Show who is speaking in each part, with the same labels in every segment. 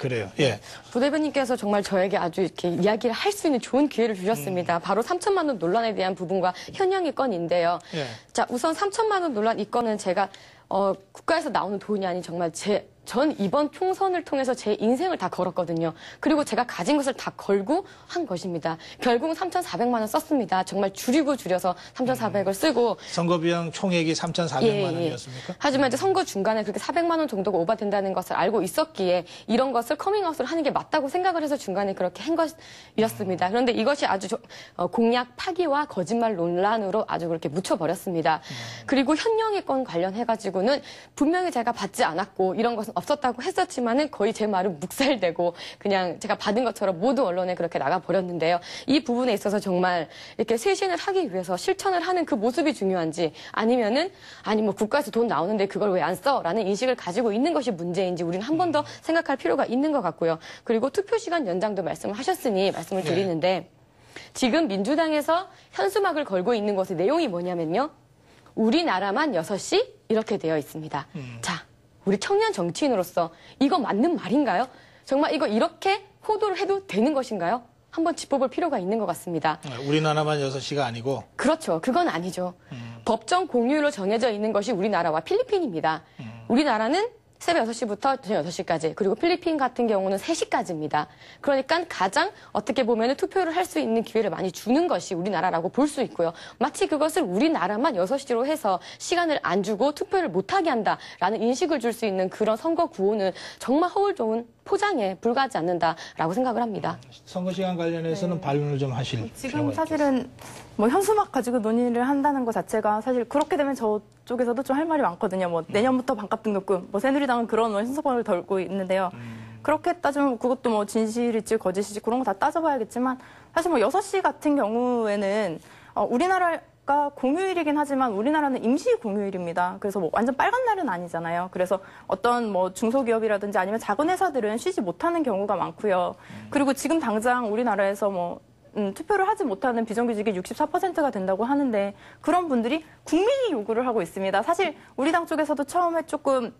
Speaker 1: 그래요. 예.
Speaker 2: 부대변인께서 정말 저에게 아주 이렇게 이야기를 할 수 있는 좋은 기회를 주셨습니다. 바로 3천만 원 논란에 대한 부분과 현황의 건인데요.
Speaker 1: 예.
Speaker 2: 자, 우선 3천만 원 논란 이 건은 제가 국가에서 나오는 돈이 아닌 정말 전 이번 총선을 통해서 제 인생을 다 걸었거든요. 그리고 제가 가진 것을 다 걸고 한 것입니다. 결국은 3,400만 원 썼습니다. 정말 줄이고 줄여서 3,400을 쓰고.
Speaker 1: 선거 비용 총액이 3,400만 원이었습니까?
Speaker 2: 하지만 이제 선거 중간에 그렇게 400만 원 정도가 오버된다는 것을 알고 있었기에 이런 것을 커밍아웃을 하는 게 맞다고 생각을 해서 중간에 그렇게 한 것이었습니다. 그런데 이것이 아주 공약 파기와 거짓말 논란으로 아주 그렇게 묻혀버렸습니다. 그리고 현령의 건 관련해가지고는 분명히 제가 받지 않았고 이런 것은 없었다고 했었지만은 거의 제 말은 묵살되고 그냥 제가 받은 것처럼 모두 언론에 그렇게 나가버렸는데요. 이 부분에 있어서 정말 이렇게 쇄신을 하기 위해서 실천을 하는 그 모습이 중요한지 아니면은 아니 뭐 국가에서 돈 나오는데 그걸 왜 안 써? 라는 인식을 가지고 있는 것이 문제인지 우리는 한 번 더 생각할 필요가 있는 것 같고요. 그리고 투표 시간 연장도 말씀을 하셨으니 말씀을 드리는데 지금 민주당에서 현수막을 걸고 있는 것의 내용이 뭐냐면요. 우리나라만 6시 이렇게 되어 있습니다. 자, 우리 청년 정치인으로서 이거 맞는 말인가요? 정말 이거 이렇게 호도를 해도 되는 것인가요? 한번 짚어볼 필요가 있는 것 같습니다.
Speaker 1: 우리나라만 6시가 아니고?
Speaker 2: 그렇죠. 그건 아니죠. 법정 공휴일로 정해져 있는 것이 우리나라와 필리핀입니다. 우리나라는 새벽 6시부터 저녁 6시까지, 그리고 필리핀 같은 경우는 3시까지입니다. 그러니까 가장 어떻게 보면 투표를 할 수 있는 기회를 많이 주는 것이 우리나라라고 볼 수 있고요. 마치 그것을 우리나라만 6시로 해서 시간을 안 주고 투표를 못하게 한다라는 인식을 줄 수 있는 그런 선거 구호는 정말 허울 좋은 포장에 불과하지 않는다라고 생각을 합니다.
Speaker 1: 선거 시간 관련해서는 발언을 좀 하실
Speaker 3: 지금 사실은 뭐 현수막 가지고 논의를 한다는 것 자체가 사실 그렇게 되면 저쪽에서도 좀 할 말이 많거든요. 뭐 내년부터 반값 등록금, 뭐 새누리당은 그런 현수막을 걸고 있는데요. 그렇게 따지면 그것도 뭐 진실일지 거짓일지 그런 거 다 따져봐야겠지만 사실 뭐 6시 같은 경우에는 우리나라가 공휴일이긴 하지만 우리나라는 임시 공휴일입니다. 그래서 뭐 완전 빨간 날은 아니잖아요. 그래서 어떤 뭐 중소기업이라든지 아니면 작은 회사들은 쉬지 못하는 경우가 많고요. 그리고 지금 당장 우리나라에서 뭐 투표를 하지 못하는 비정규직이 64%가 된다고 하는데 그런 분들이 국민이 요구를 하고 있습니다. 사실 우리 당 쪽에서도 처음에 조금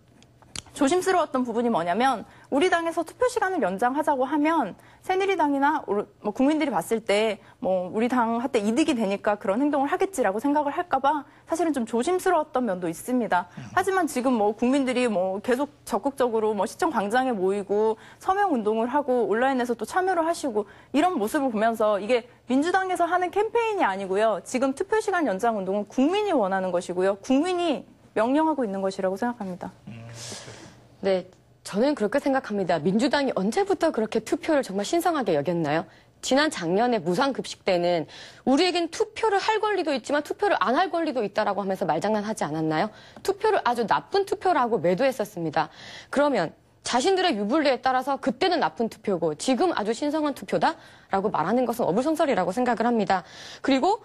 Speaker 3: 조심스러웠던 부분이 뭐냐면 우리 당에서 투표 시간을 연장하자고 하면 새누리당이나 뭐 국민들이 봤을 때 뭐 우리 당한테 이득이 되니까 그런 행동을 하겠지라고 생각을 할까봐 사실은 좀 조심스러웠던 면도 있습니다. 하지만 지금 뭐 국민들이 뭐 계속 적극적으로 뭐 시청 광장에 모이고 서명 운동을 하고 온라인에서 또 참여를 하시고 이런 모습을 보면서 이게 민주당에서 하는 캠페인이 아니고요. 지금 투표 시간 연장 운동은 국민이 원하는 것이고요. 국민이 명령하고 있는 것이라고 생각합니다.
Speaker 2: 네, 저는 그렇게 생각합니다. 민주당이 언제부터 그렇게 투표를 정말 신성하게 여겼나요? 지난 작년에 무상급식 때는 우리에겐 투표를 할 권리도 있지만 투표를 안 할 권리도 있다라고 하면서 말장난하지 않았나요? 투표를 아주 나쁜 투표라고 매도했었습니다. 그러면 자신들의 유불리에 따라서 그때는 나쁜 투표고 지금 아주 신성한 투표다라고 말하는 것은 어불성설이라고 생각을 합니다. 그리고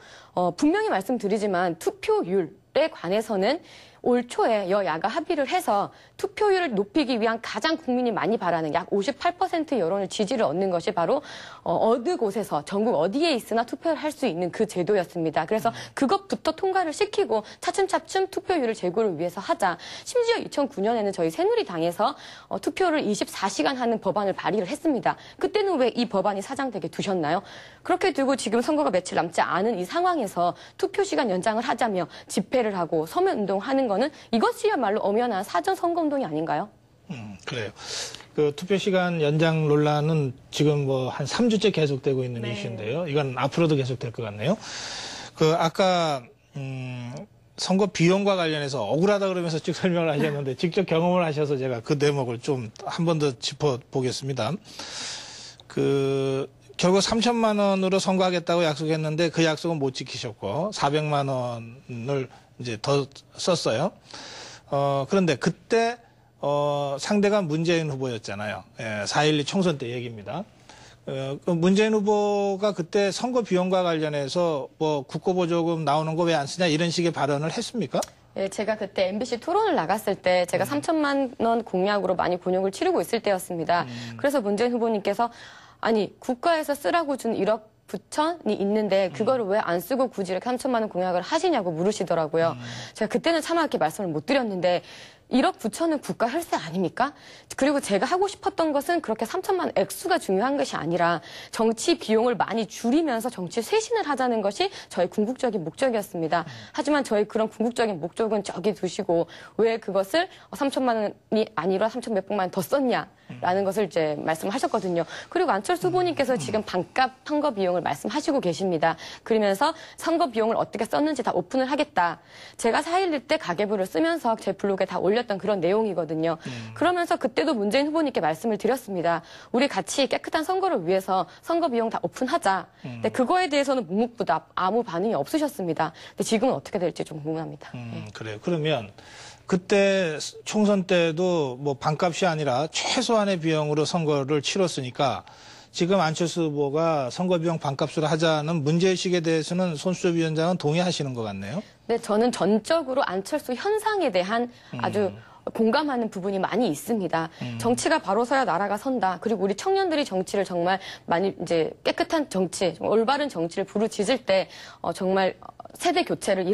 Speaker 2: 분명히 말씀드리지만 투표율에 관해서는 올 초에 여야가 합의를 해서 투표율을 높이기 위한 가장 국민이 많이 바라는 약 58% 여론을 지지를 얻는 것이 바로 어느 곳에서 전국 어디에 있으나 투표를 할 수 있는 그 제도였습니다. 그래서 그것부터 통과를 시키고 차츰차츰 투표율을 제고를 위해서 하자. 심지어 2009년에는 저희 새누리당에서 투표를 24시간 하는 법안을 발의를 했습니다. 그때는 왜 이 법안이 사장되게 두셨나요? 그렇게 두고 지금 선거가 며칠 남지 않은 이 상황에서 투표 시간 연장을 하자며 집회를 하고 서면 운동하는 거는 이것이야말로 엄연한 사전 선거운동이 아닌가요?
Speaker 1: 그래요. 그 투표 시간 연장 논란은 지금 뭐 한 3주째 계속되고 있는 이슈인데요. 이건 앞으로도 계속될 것 같네요. 그 아까 선거 비용과 관련해서 억울하다 그러면서 쭉 설명을 하셨는데 직접 경험을 하셔서 제가 그 대목을 좀 한 번 더 짚어보겠습니다. 결국 3천만 원으로 선거하겠다고 약속했는데 그 약속은 못 지키셨고 400만 원을 이제 더 썼어요. 그런데 그때 상대가 문재인 후보였잖아요. 4.12 총선 때 얘기입니다. 그 문재인 후보가 그때 선거 비용과 관련해서 뭐 국고보조금 나오는 거 왜 안 쓰냐 이런 식의 발언을 했습니까?
Speaker 2: 네, 제가 그때 MBC 토론을 나갔을 때 제가 3천만 원 공약으로 많이 곤욕을 치르고 있을 때였습니다. 그래서 문재인 후보님께서 아니 국가에서 쓰라고 준 1억 9천이 있는데 그거를 왜 안 쓰고 굳이 이렇게 3천만 원 공약을 하시냐고 물으시더라고요. 제가 그때는 차마 이렇게 말씀을 못 드렸는데 1억 9천은 국가 혈세 아닙니까? 그리고 제가 하고 싶었던 것은 그렇게 3천만 원 액수가 중요한 것이 아니라 정치 비용을 많이 줄이면서 정치 쇄신을 하자는 것이 저희 궁극적인 목적이었습니다. 하지만 저희 그런 궁극적인 목적은 저기 두시고 왜 그것을 3천만 원이 아니라 3천 몇백만 원 더 썼냐라는 것을 이제 말씀하셨거든요. 그리고 안철수 후보님께서 지금 반값 선거 비용을 말씀하시고 계십니다. 그러면서 선거 비용을 어떻게 썼는지 다 오픈을 하겠다. 제가 4.11 때 가계부를 쓰면서 제 블로그에 다 올렸던 그런 내용이거든요. 그러면서 그때도 문재인 후보님께 말씀을 드렸습니다. 우리 같이 깨끗한 선거를 위해서 선거 비용 다 오픈하자. 근데 그거에 대해서는 묵묵부답 아무 반응이 없으셨습니다. 근데 지금은 어떻게 될지 좀 궁금합니다.
Speaker 1: 그래요. 그러면 그때 총선 때도 뭐 반값이 아니라 최소한의 비용으로 선거를 치렀으니까 지금 안철수 후보가 선거 비용 반값으로 하자는 문제의식에 대해서는 손수첩 위원장은 동의하시는 것 같네요.
Speaker 2: 네, 저는 전적으로 안철수 현상에 대한 아주 공감하는 부분이 많이 있습니다. 정치가 바로 서야 나라가 선다. 그리고 우리 청년들이 정치를 정말 많이 이제 깨끗한 정치, 올바른 정치를 부르짖을 때 정말 세대 교체를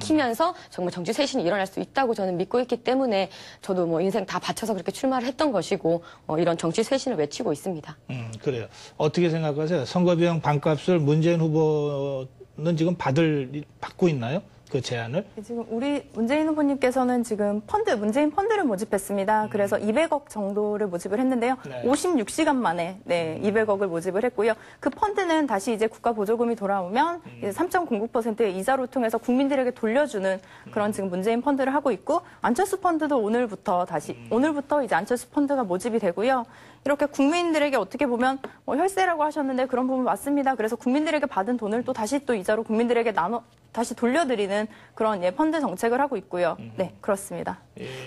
Speaker 2: 키면서 정말 정치 쇄신이 일어날 수 있다고 저는 믿고 있기 때문에 저도 뭐 인생 다 바쳐서 그렇게 출마를 했던 것이고 이런 정치 쇄신을 외치고 있습니다.
Speaker 1: 그래요. 어떻게 생각하세요? 선거비용 반값을 문재인 후보는 지금 받고 있나요? 그 제안을?
Speaker 3: 지금 우리 문재인 후보님께서는 지금 문재인 펀드를 모집했습니다. 그래서 200억 정도를 모집을 했는데요.
Speaker 1: 네.
Speaker 3: 56시간 만에 200억을 모집을 했고요. 그 펀드는 다시 이제 국가 보조금이 돌아오면 이제 3.09%의 이자로 통해서 국민들에게 돌려주는 그런 지금 문재인 펀드를 하고 있고 안철수 펀드도 오늘부터 이제 안철수 펀드가 모집이 되고요. 이렇게 국민들에게 어떻게 보면 혈세라고 하셨는데 그런 부분 맞습니다. 그래서 국민들에게 받은 돈을 또 다시 또 이자로 국민들에게 다시 돌려드리는 그런 펀드 정책을 하고 있고요. 네, 그렇습니다.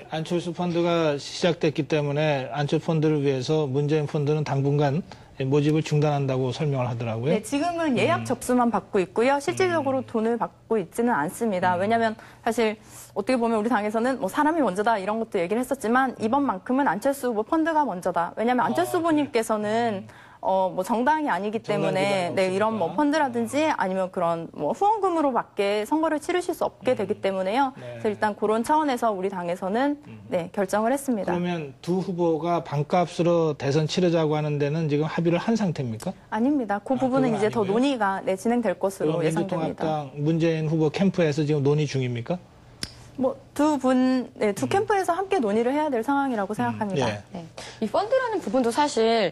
Speaker 1: 안철수 펀드가 시작됐기 때문에 안철수 펀드를 위해서 문재인 펀드는 당분간 모집을 중단한다고 설명을 하더라고요.
Speaker 3: 네, 지금은 예약 접수만 받고 있고요. 실질적으로 돈을 받고 있지는 않습니다. 왜냐하면 사실 어떻게 보면 우리 당에서는 뭐 사람이 먼저다 이런 것도 얘기를 했었지만 이번만큼은 안철수 후보 펀드가 먼저다. 왜냐하면 안철수 후보님께서는 뭐 정당이 아니기 때문에 이런 뭐 펀드라든지 아니면 그런 뭐 후원금으로 밖에 선거를 치르실 수 없게 되기 때문에요. 그래서 일단 그런 차원에서 우리 당에서는 결정을 했습니다.
Speaker 1: 그러면 두 후보가 반값으로 대선 치르자고 하는 데는 지금 합의를 한 상태입니까?
Speaker 3: 아닙니다. 그 부분은 이제 더
Speaker 1: 아니고요?
Speaker 3: 논의가 진행될 것으로 예상됩니다.
Speaker 1: 민주통합당 문재인 후보 캠프에서 지금 논의 중입니까?
Speaker 3: 뭐 두 캠프에서 함께 논의를 해야 될 상황이라고 생각합니다.
Speaker 1: 예.
Speaker 2: 네. 이 펀드라는 부분도 사실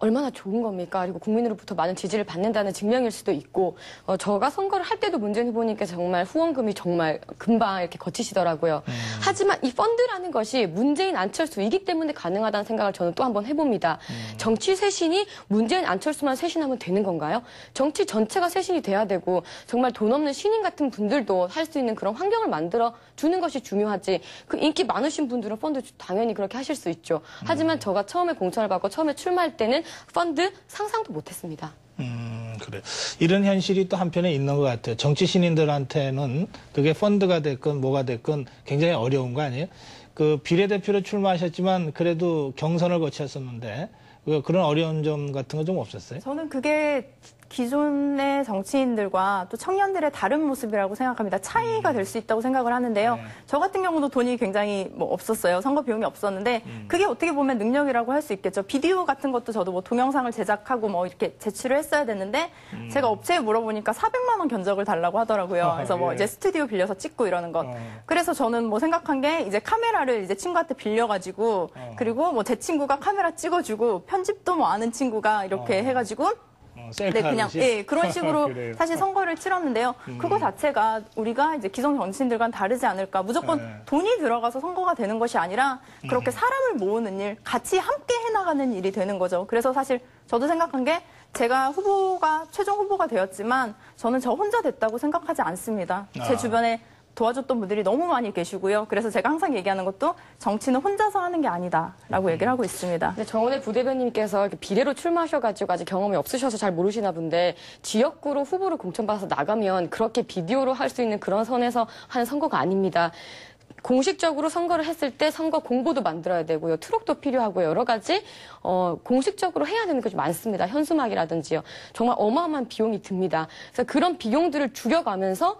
Speaker 2: 얼마나 좋은 겁니까? 그리고 국민으로부터 많은 지지를 받는다는 증명일 수도 있고 저가 선거를 할 때도 문재인 후보님께서 정말 후원금이 정말 금방 이렇게 거치시더라고요. 하지만 이 펀드라는 것이 문재인 안철수이기 때문에 가능하다는 생각을 저는 또 한번 해봅니다. 정치 쇄신이 문재인 안철수만 쇄신하면 되는 건가요? 정치 전체가 쇄신이 돼야 되고 정말 돈 없는 신인 같은 분들도 할 수 있는 그런 환경을 만들어 주는 것이 중요하지. 그 인기 많으신 분들은 펀드 당연히 그렇게 하실 수 있죠. 하지만 제가 처음에 공천을 받고 처음에 출마할 때는 펀드 상상도 못했습니다.
Speaker 1: 그래. 이런 현실이 또 한편에 있는 것 같아요. 정치 신인들한테는 그게 펀드가 됐건 뭐가 됐건 굉장히 어려운 거 아니에요? 그 비례대표로 출마하셨지만 그래도 경선을 거쳤었는데 그런 어려운 점 같은 거 좀 없었어요?
Speaker 3: 저는 그게 기존의 정치인들과 또 청년들의 다른 모습이라고 생각합니다. 차이가 될 수 있다고 생각을 하는데요. 저 같은 경우도 돈이 굉장히 없었어요. 선거 비용이 없었는데 그게 어떻게 보면 능력이라고 할 수 있겠죠. 비디오 같은 것도 저도 뭐 동영상을 제작하고 뭐 이렇게 제출을 했어야 됐는데 제가 업체에 물어보니까 400만 원 견적을 달라고 하더라고요. 그래서 뭐 이제 스튜디오 빌려서 찍고 이러는 것. 그래서 저는 뭐 생각한 게 이제 카메라를 이제 친구한테 빌려가지고 그리고 뭐 제 친구가 카메라 찍어주고 편집도 뭐 아는 친구가 이렇게 해가지고 그냥 그런 식으로 사실 선거를 치렀는데요. 그거 자체가 우리가 이제 기존 정치인들과는 다르지 않을까. 무조건 돈이 들어가서 선거가 되는 것이 아니라 그렇게 사람을 모으는 일, 같이 함께 해나가는 일이 되는 거죠. 그래서 사실 저도 생각한 게 제가 최종 후보가 되었지만 저는 저 혼자 됐다고 생각하지 않습니다. 제 주변에 도와줬던 분들이 너무 많이 계시고요. 그래서 제가 항상 얘기하는 것도 정치는 혼자서 하는 게 아니다라고 얘기를 하고 있습니다.
Speaker 2: 네, 정원의 부대변님께서 비례로 출마하셔가지고 아직 경험이 없으셔서 잘 모르시나 본데 지역구로 후보를 공천받아서 나가면 그렇게 비디오로 할 수 있는 그런 선에서 하는 선거가 아닙니다. 공식적으로 선거를 했을 때 선거 공보도 만들어야 되고요. 트럭도 필요하고 여러 가지 공식적으로 해야 되는 것이 많습니다. 현수막이라든지요. 정말 어마어마한 비용이 듭니다. 그래서 그런 비용들을 줄여가면서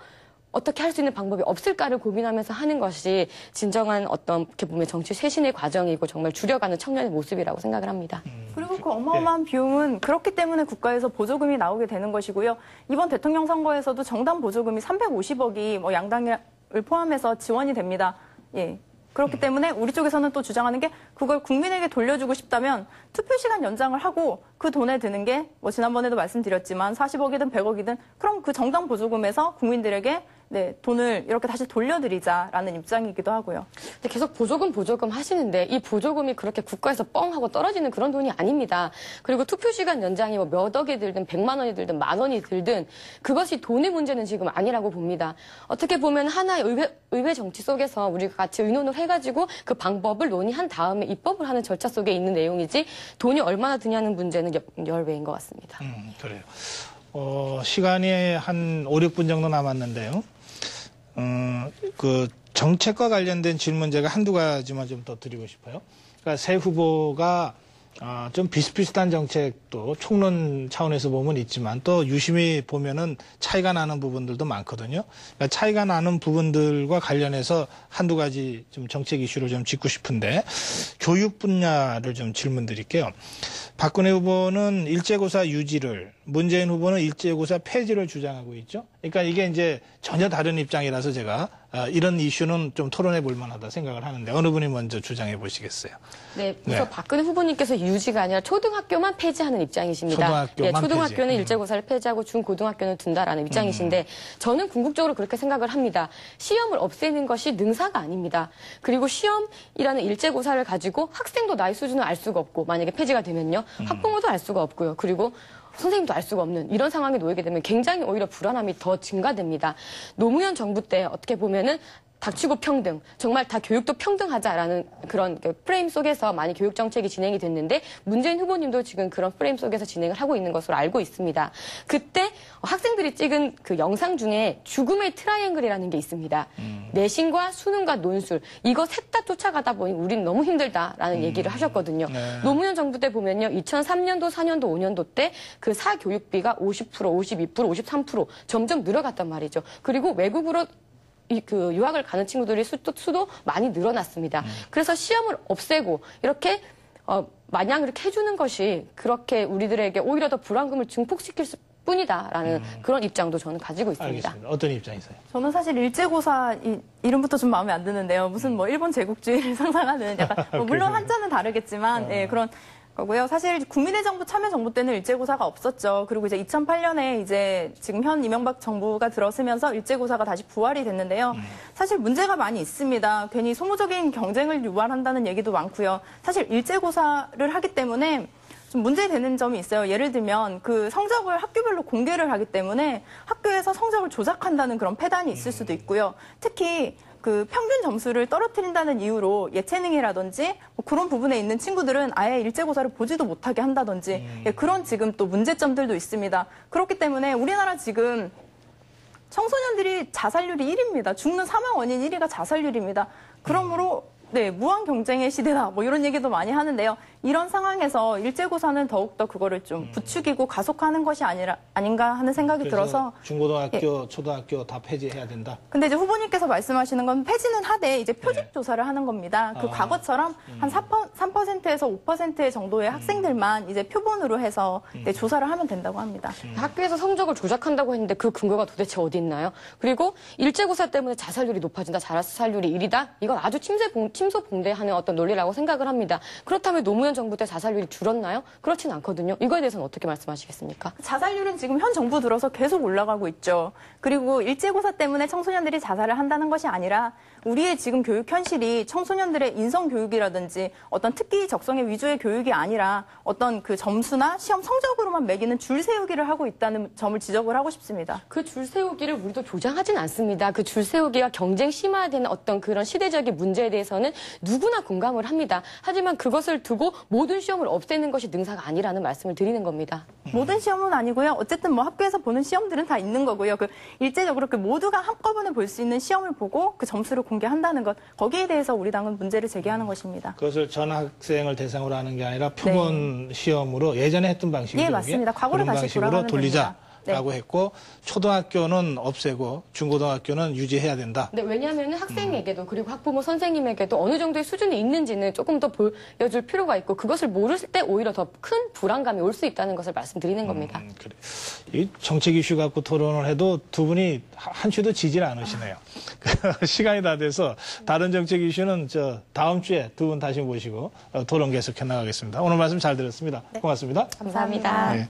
Speaker 2: 어떻게 할 수 있는 방법이 없을까를 고민하면서 하는 것이 진정한 어떤 이렇게 보면 정치 쇄신의 과정이고 정말 줄여가는 청년의 모습이라고 생각을 합니다.
Speaker 3: 그리고 그 어마어마한 비용은 그렇기 때문에 국가에서 보조금이 나오게 되는 것이고요. 이번 대통령 선거에서도 정당 보조금이 350억이 뭐 양당을 포함해서 지원이 됩니다. 예. 그렇기 때문에 우리 쪽에서는 또 주장하는 게 그걸 국민에게 돌려주고 싶다면 투표 시간 연장을 하고 그 돈에 드는 게 뭐 지난번에도 말씀드렸지만 40억이든 100억이든 그럼 그 정당 보조금에서 국민들에게 네, 돈을 이렇게 다시 돌려드리자라는 입장이기도 하고요.
Speaker 2: 근데 계속 보조금 하시는데 이 보조금이 그렇게 국가에서 뻥 하고 떨어지는 그런 돈이 아닙니다. 그리고 투표 시간 연장이 뭐 몇 억이 들든 100만 원이 들든 만 원이 들든 그것이 돈의 문제는 지금 아니라고 봅니다. 어떻게 보면 하나의 의회 정치 속에서 우리가 같이 의논을 해가지고 그 방법을 논의한 다음에 입법을 하는 절차 속에 있는 내용이지 돈이 얼마나 드냐는 문제는 열외인 것 같습니다.
Speaker 1: 그래요. 시간이 한 5, 6분 정도 남았는데요. 그 정책과 관련된 질문 제가 한두 가지만 좀 더 드리고 싶어요. 그러니까 새 후보가 좀 비슷비슷한 정책도 총론 차원에서 보면 있지만 또 유심히 보면은 차이가 나는 부분들도 많거든요. 그러니까 차이가 나는 부분들과 관련해서 한두 가지 좀 정책 이슈를 좀 짚고 싶은데 교육 분야를 좀 질문 드릴게요. 박근혜 후보는 일제고사 유지를, 문재인 후보는 일제고사 폐지를 주장하고 있죠. 그러니까 이게 이제 전혀 다른 입장이라서 제가 이런 이슈는 좀 토론해 볼 만하다 생각을 하는데 어느 분이 먼저 주장해 보시겠어요?
Speaker 2: 네, 우선 박근혜 후보님께서 유지가 아니라 초등학교만 폐지하는 입장이십니다. 초등학교는
Speaker 1: 폐지.
Speaker 2: 일제고사를 폐지하고 중고등학교는 둔다라는 입장이신데 저는 궁극적으로 그렇게 생각을 합니다. 시험을 없애는 것이 능사가 아닙니다. 그리고 시험이라는 일제고사를 가지고 학생도 나의 수준을 알 수가 없고 만약에 폐지가 되면요. 학부모도 알 수가 없고요. 그리고 선생님도 알 수가 없는 이런 상황에 놓이게 되면 굉장히 오히려 불안함이 더 증가됩니다. 노무현 정부 때 어떻게 보면은 닥치고 평등, 정말 다 교육도 평등하자라는 그런 프레임 속에서 많이 교육 정책이 진행이 됐는데 문재인 후보님도 지금 그런 프레임 속에서 진행을 하고 있는 것으로 알고 있습니다. 그때 학생들이 찍은 그 영상 중에 죽음의 트라이앵글이라는 게 있습니다. 내신과 수능과 논술 이거 셋 다 쫓아가다 보니 우린 너무 힘들다라는 얘기를 하셨거든요. 네. 노무현 정부 때 보면요. 2003년도, 4년도, 5년도 때 그 사교육비가 50%, 52%, 53% 점점 늘어갔단 말이죠. 그리고 외국으로 유학을 가는 친구들이 수도 많이 늘어났습니다. 그래서 시험을 없애고 이렇게 마냥 이렇게 해주는 것이 그렇게 우리들에게 오히려 더 불안감을 증폭시킬 뿐이다라는 그런 입장도 저는 가지고 있습니다.
Speaker 1: 알겠습니다. 어떤 입장이세요?
Speaker 3: 저는 사실 일제고사 이름부터 좀 마음에 안 드는데요. 무슨 뭐 일본 제국주의를 상상하는 약간 뭐 물론 한자는 다르겠지만 예, 그런 거고요. 사실 국민의 정부 참여정부 때는 일제고사가 없었죠. 그리고 이제 2008년에 이제 지금 현 이명박 정부가 들어서면서 일제고사가 다시 부활이 됐는데요. 사실 문제가 많이 있습니다. 괜히 소모적인 경쟁을 유발한다는 얘기도 많고요. 사실 일제고사를 하기 때문에 좀 문제되는 점이 있어요. 예를 들면 그 성적을 학교별로 공개를 하기 때문에 학교에서 성적을 조작한다는 그런 폐단이 있을 수도 있고요. 특히 그 평균 점수를 떨어뜨린다는 이유로 예체능이라든지 뭐 그런 부분에 있는 친구들은 아예 일제고사를 보지도 못하게 한다든지 예, 그런 지금 또 문제점들도 있습니다. 그렇기 때문에 우리나라 지금 청소년들이 자살률이 1위입니다. 죽는 사망 원인 1위가 자살률입니다. 그러므로 네, 무한 경쟁의 시대다. 뭐 이런 얘기도 많이 하는데요. 이런 상황에서 일제고사는 더욱더 그거를 좀 부추기고 가속화하는 것이 아닌가 하는 생각이 들어서
Speaker 1: 중고등학교,
Speaker 3: 예.
Speaker 1: 초등학교 다 폐지해야 된다.
Speaker 3: 근데 이제 후보님께서 말씀하시는 건 폐지는 하되 이제 표집 조사를 하는 겁니다. 그 과거처럼 한 3%에서 5% 정도의 학생들만 이제 표본으로 해서 네, 조사를 하면 된다고 합니다.
Speaker 2: 학교에서 성적을 조작한다고 했는데 그 근거가 도대체 어디 있나요? 그리고 일제고사 때문에 자살률이 높아진다, 자살률이 1위다? 이건 아주 침소봉대하는 어떤 논리라고 생각을 합니다. 그렇다면 노무현 정부 때 자살률이 줄었나요? 그렇지는 않거든요. 이거에 대해서는 어떻게 말씀하시겠습니까?
Speaker 3: 자살률은 지금 현 정부 들어서 계속 올라가고 있죠. 그리고 일제고사 때문에 청소년들이 자살을 한다는 것이 아니라 우리의 지금 교육 현실이 청소년들의 인성 교육이라든지 어떤 특기 적성의 위주의 교육이 아니라 어떤 그 점수나 시험 성적으로만 매기는 줄 세우기를 하고 있다는 점을 지적을 하고 싶습니다.
Speaker 2: 그 줄 세우기를 우리도 조장하진 않습니다. 그 줄 세우기와 경쟁 심화되는 어떤 그런 시대적인 문제에 대해서는 누구나 공감을 합니다. 하지만 그것을 두고 모든 시험을 없애는 것이 능사가 아니라는 말씀을 드리는 겁니다.
Speaker 3: 모든 시험은 아니고요. 어쨌든 뭐 학교에서 보는 시험들은 다 있는 거고요. 그 일제적으로 그 모두가 한꺼번에 볼 수 있는 시험을 보고 그 점수를 공개한다는 것, 거기에 대해서 우리 당은 문제를 제기하는 것입니다.
Speaker 1: 그것을 전 학생을 대상으로 하는 게 아니라 표본 시험으로 예전에 했던 방식으로
Speaker 3: 예, 맞습니다. 과거로 다시 돌아가는
Speaker 1: 돌리자. 된다라고 했고 초등학교는 없애고 중고등학교는 유지해야 된다.
Speaker 2: 네, 왜냐하면 학생에게도 그리고 학부모 선생님에게도 어느 정도의 수준이 있는지는 조금 더 보여줄 필요가 있고 그것을 모를 때 오히려 더 큰 불안감이 올 수 있다는 것을 말씀드리는 겁니다.
Speaker 1: 그래. 이 정책 이슈 갖고 토론을 해도 두 분이 한치도 지질 않으시네요. 시간이 다 돼서 다른 정책 이슈는 다음 주에 두 분 다시 모시고 토론 계속해 나가겠습니다. 오늘 말씀 잘 들었습니다. 고맙습니다.
Speaker 2: 감사합니다.
Speaker 1: 네.